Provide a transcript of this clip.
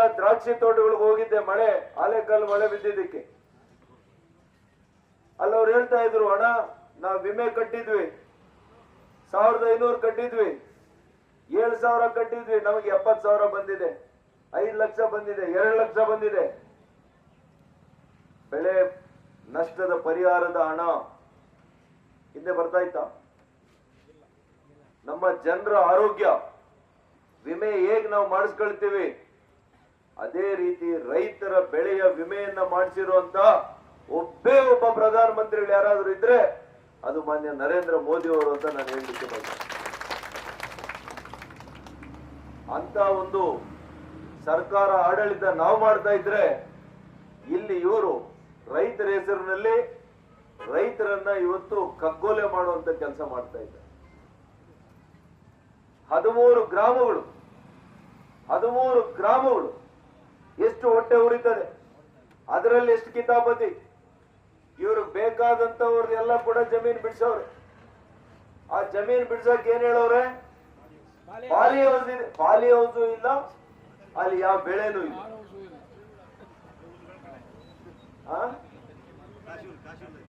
ಸಲ ದ್ರಾಕ್ಷಿ ತೋಟಗಳಿಗೆ ಹೋಗಿದ್ದೆ, ಆಲೆಕಲ್ಲು ಮಳೆ ಬಿದ್ದಿದ್ದಕ್ಕೆ. ಅಲ್ಲವ್ರು ಹೇಳ್ತಾ ಇದ್ರು, ಅಣ್ಣ ನಾವು ವಿಮೆ ಕಟ್ಟಿದ್ವಿ, 1500 ಕಟ್ಟಿದ್ವಿ, 7,000 ಕಟ್ಟಿದ್ವಿ, ನಮಗೆ 70,000 ಬಂದಿದೆ, 5 ಲಕ್ಷ ಬಂದಿದೆ, 2 ಲಕ್ಷ ಬಂದಿದೆ. ಬೆಳೆ ನಷ್ಟದ ಪರಿಹಾರದ ಹಣ ಹಿಂದೆ ಬರ್ತಾ ಇತ್ತ? ನಮ್ಮ ಜನರ ಆರೋಗ್ಯ ವಿಮೆ ಹೇಗ್ ನಾವು ಮಾಡಿಸ್ಕೊಳ್ತೀವಿ, ಅದೇ ರೀತಿ ರೈತರ ಬೆಳೆಯ ವಿಮೆಯನ್ನ ಮಾಡಿಸಿರುವಂತ ಒಬ್ಬ ಪ್ರಧಾನಮಂತ್ರಿಗಳು ಯಾರಾದ್ರೂ ಇದ್ರೆ ಅದು ಮಾನ್ಯ ನರೇಂದ್ರ ಮೋದಿ ಅವರು ಅಂತ ನಾನು ಹೇಳಲಿಕ್ಕೆ ಬಯಸ್ತೇನೆ. ಅಂತ ಒಂದು ಸರ್ಕಾರ ಆಡಳಿತ ನಾವು ಮಾಡ್ತಾ ಇದ್ರೆ, ಇಲ್ಲಿ ಇವರು ರೈತರ ಹೆಸರಿನಲ್ಲಿ ರೈತರನ್ನ ಇವತ್ತು ಕಗ್ಗೊಲೆ ಮಾಡುವಂತ ಕೆಲಸ ಮಾಡ್ತಾ ಇದ್ದಾರೆ. 13 ಗ್ರಾಮಗಳು ಎಷ್ಟು ಹೊಟ್ಟೆ ಉರಿತದೆ, ಅದರಲ್ಲಿ ಎಷ್ಟು ಕಿತಾಪತಿ. ಇವ್ರಿಗೆ ಬೇಕಾದಂತವ್ರನ್ನೆಲ್ಲ ಕೂಡ ಜಮೀನ್ ಬಿಡಿಸವ್ರೆ. ಆ ಜಮೀನ್ ಬಿಡ್ಸಕ್ ಏನ್ ಹೇಳವ್ರೆ? ಪಾಲಿ ಹೌಸ್ ಇದೆ, ಪಾಲಿ ಹೌಸು ಇಲ್ಲ, ಅಲ್ಲಿ ಯಾವ ಬೆಳೆನೂ ಇಲ್ಲ.